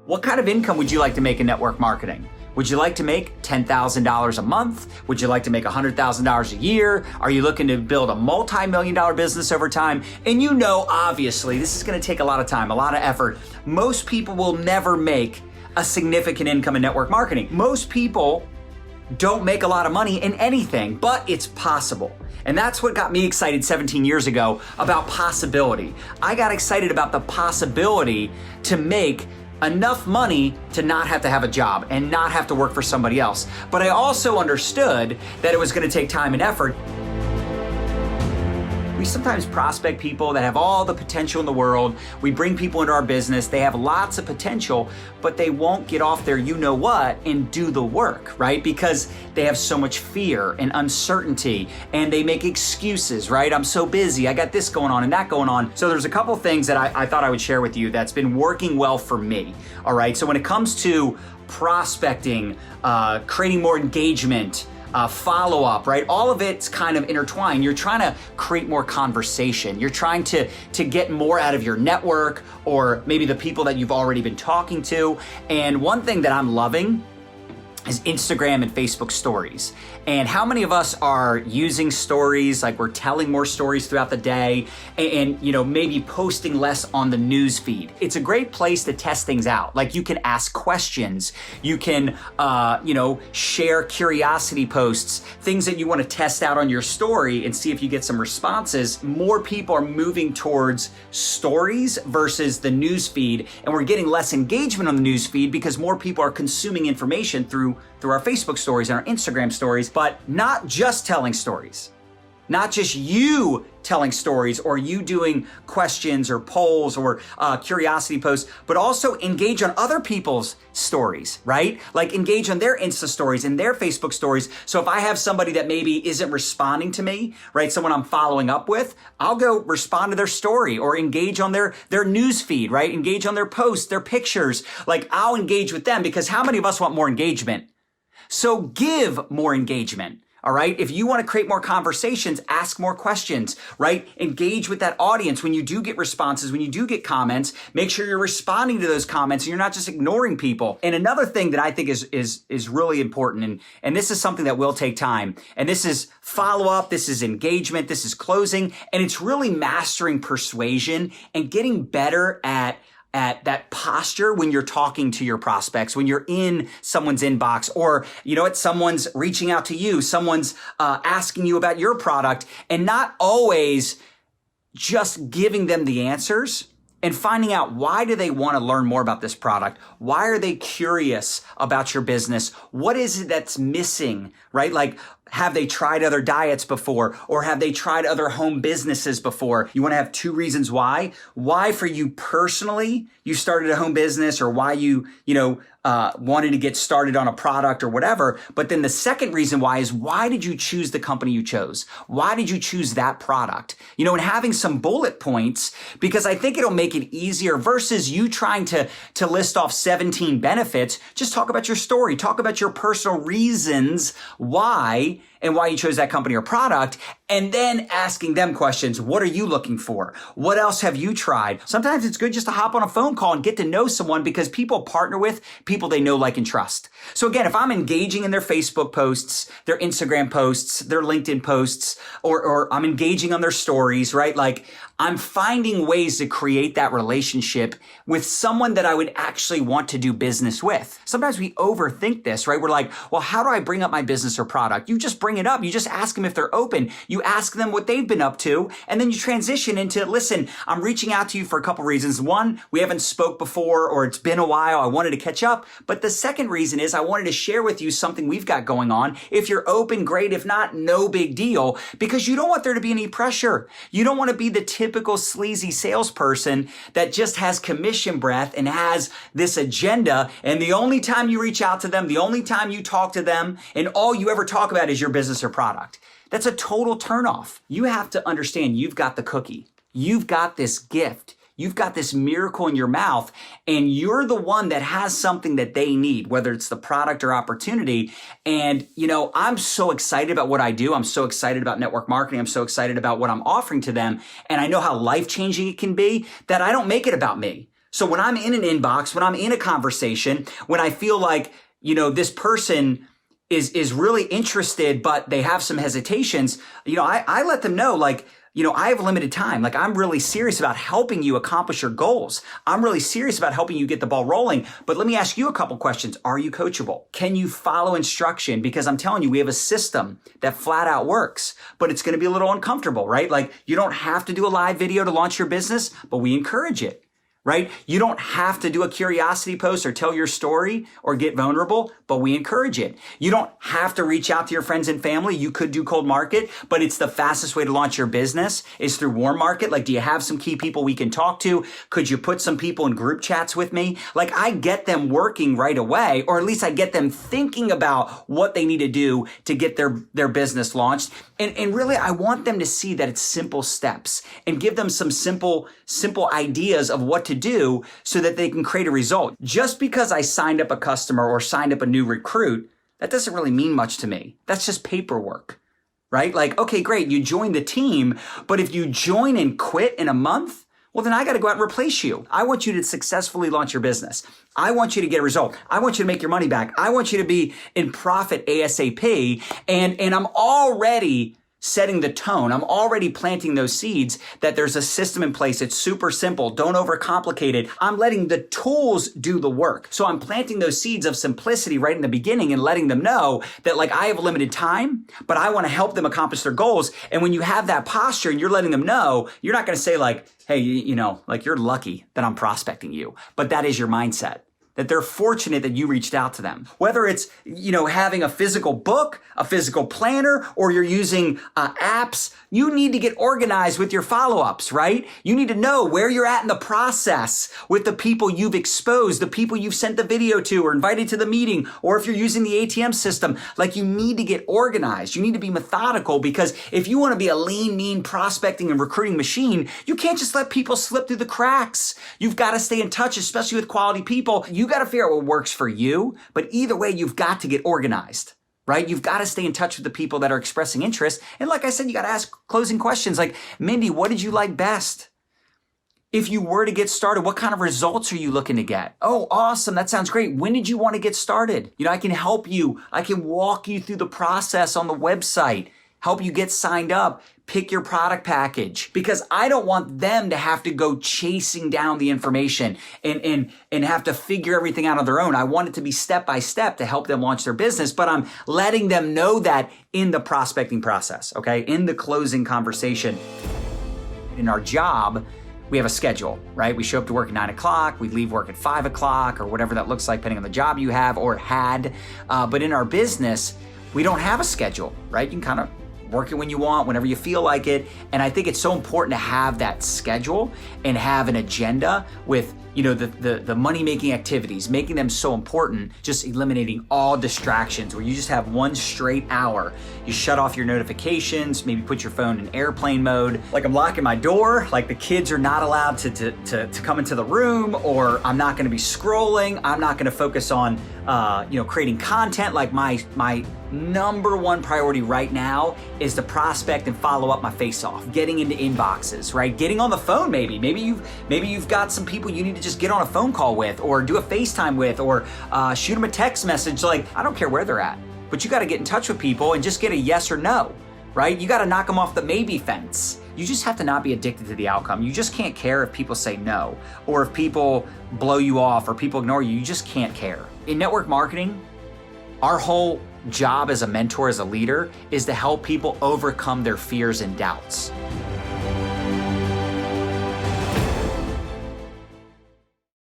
What kind of income would you like to make in network marketing? Would you like to make $10,000 a month? Would you like to make $100,000 a year? Are you looking to build a multi-million-dollar business over time? And you know, obviously, this is going to take a lot of time, a lot of effort. Most people will never make a significant income in network marketing. Most people don't make a lot of money in anything, but it's possible. And that's what got me excited 17 years ago about possibility. I got excited about the possibility to make enough money to not have to have a job and not have to work for somebody else. But I also understood that it was going to take time and effort. We sometimes prospect people that have all the potential in the world. We bring people into our business. They have lots of potential, but they won't get off their you-know-what and do the work, right? Because they have so much fear and uncertainty, and they make excuses, right? I'm so busy. I got this going on and that going on. So there's a couple things that I thought I would share with you that's been working well for me, all right? So when it comes to prospecting, creating more engagement, follow-up, right? All of it's kind of intertwined. You're trying to create more conversation. You're trying to get more out of your network or maybe the people that you've already been talking to. And one thing that I'm loving is Instagram and Facebook stories. And how many of us are using stories, like we're telling more stories throughout the day and you know, maybe posting less on the news feed. It's a great place to test things out. Like you can ask questions, you can, share curiosity posts, things that you want to test out on your story and see if you get some responses. More people are moving towards stories versus the news feed, and we're getting less engagement on the news feed because more people are consuming information through our Facebook stories and our Instagram stories, but not just telling stories. Not just you telling stories or you doing questions or polls or curiosity posts, but also engage on other people's stories, right? Like engage on their Insta stories and their Facebook stories. So if I have somebody that maybe isn't responding to me, right? Someone I'm following up with, I'll go respond to their story or engage on their news feed, right? Engage on their posts, their pictures. Like I'll engage with them because how many of us want more engagement? So give more engagement. All right. If you want to create more conversations, ask more questions, right? Engage with that audience. When you do get responses, when you do get comments, make sure you're responding to those comments and you're not just ignoring people. And another thing that I think is really important, and this is something that will take time, and this is follow-up, this is engagement, this is closing, and it's really mastering persuasion and getting better at that posture when you're talking to your prospects, when you're in someone's inbox, or, someone's reaching out to you, someone's asking you about your product, and not always just giving them the answers and finding out why do they want to learn more about this product? Why are they curious about your business? What is it that's missing, right? Like, have they tried other diets before? Or have they tried other home businesses before? You want to have two reasons why. Why for you personally, you started a home business, or why you wanted to get started on a product or whatever. But then the second reason why is, why did you choose the company you chose? Why did you choose that product? And having some bullet points, because I think it'll make it easier versus you trying to list off 17 benefits. Just talk about your story, talk about your personal reasons why and why you chose that company or product, and then asking them questions. What are you looking for? What else have you tried? Sometimes it's good just to hop on a phone call and get to know someone, because people partner with people they know, like, and trust. So again, if I'm engaging in their Facebook posts, their Instagram posts, their LinkedIn posts, or I'm engaging on their stories, right? Like, I'm finding ways to create that relationship with someone that I would actually want to do business with. Sometimes we overthink this, right? We're like, well, how do I bring up my business or product? You just bring it up. You just ask them if they're open. You ask them what they've been up to, and then you transition into, listen, I'm reaching out to you for a couple reasons. One, we haven't spoke before, or it's been a while. I wanted to catch up. But the second reason is I wanted to share with you something we've got going on. If you're open, great. If not, no big deal, because you don't want there to be any pressure. You don't want to be the typical sleazy salesperson that just has commission breath and has this agenda, and the only time you reach out to them, the only time you talk to them, and all you ever talk about is your business or product. That's a total turnoff. You have to understand you've got the cookie. You've got this gift. You've got this miracle in your mouth, and you're the one that has something that they need, whether it's the product or opportunity. And, I'm so excited about what I do. I'm so excited about network marketing. I'm so excited about what I'm offering to them. And I know how life-changing it can be, that I don't make it about me. So when I'm in an inbox, when I'm in a conversation, when I feel like, this person is really interested, but they have some hesitations, I let them know, like, I have limited time. Like, I'm really serious about helping you accomplish your goals. I'm really serious about helping you get the ball rolling. But let me ask you a couple questions. Are you coachable? Can you follow instruction? Because I'm telling you, we have a system that flat out works, but it's going to be a little uncomfortable, right? Like, you don't have to do a live video to launch your business, but we encourage it. Right? You don't have to do a curiosity post or tell your story or get vulnerable, but we encourage it. You don't have to reach out to your friends and family. You could do cold market, but it's the fastest way to launch your business is through warm market. Like, do you have some key people we can talk to? Could you put some people in group chats with me? Like, I get them working right away, or at least I get them thinking about what they need to do to get their business launched. And really, I want them to see that it's simple steps and give them some simple ideas of what to do so that they can create a result. Just because I signed up a customer or signed up a new recruit, that doesn't really mean much to me. That's just paperwork, right? Like, okay, great, you joined the team, but if you join and quit in a month, well, then I got to go out and replace you. I want you to successfully launch your business. I want you to get a result. I want you to make your money back. I want you to be in profit ASAP. And I'm already setting the tone. I'm already planting those seeds that there's a system in place. It's super simple. Don't overcomplicate it. I'm letting the tools do the work. So I'm planting those seeds of simplicity right in the beginning and letting them know that, like, I have limited time, but I want to help them accomplish their goals. And when you have that posture and you're letting them know, you're not going to say like, hey, like, you're lucky that I'm prospecting you, but that is your mindset. That they're fortunate that you reached out to them. Whether it's, having a physical book, a physical planner, or you're using apps, you need to get organized with your follow-ups, right? You need to know where you're at in the process with the people you've exposed, the people you've sent the video to or invited to the meeting, or if you're using the ATM system, like, you need to get organized. You need to be methodical, because if you want to be a lean, mean prospecting and recruiting machine, you can't just let people slip through the cracks. You've got to stay in touch, especially with quality people. You got to figure out what works for you, but either way, you've got to get organized, right? You've got to stay in touch with the people that are expressing interest. And like I said, you got to ask closing questions like, Mindy, what did you like best? If you were to get started, what kind of results are you looking to get? Oh, awesome. That sounds great. When did you want to get started? I can help you. I can walk you through the process on the website, help you get signed up, pick your product package, because I don't want them to have to go chasing down the information and have to figure everything out on their own. I want it to be step by step to help them launch their business, but I'm letting them know that in the prospecting process, okay? In the closing conversation. In our job, we have a schedule, right? We show up to work at 9 o'clock, we leave work at 5 o'clock, or whatever that looks like, depending on the job you have or had. But in our business, we don't have a schedule, right? You can kind of work it when you want, whenever you feel like it. And I think it's so important to have that schedule and have an agenda with, the money-making activities, making them so important, just eliminating all distractions, where you just have one straight hour. You shut off your notifications, maybe put your phone in airplane mode. Like, I'm locking my door, like the kids are not allowed to come into the room, or I'm not gonna be scrolling. I'm not gonna focus on, creating content. Like, my number one priority right now is to prospect and follow up my face off, getting into inboxes, right? Getting on the phone, maybe you've got some people you need to just get on a phone call with, or do a FaceTime with, or shoot them a text message. Like, I don't care where they're at, but you got to get in touch with people and just get a yes or no, right? You got to knock them off the maybe fence. You just have to not be addicted to the outcome. You just can't care if people say no, or if people blow you off, or people ignore you. You just can't care. In network marketing, our whole job as a mentor, as a leader, is to help people overcome their fears and doubts.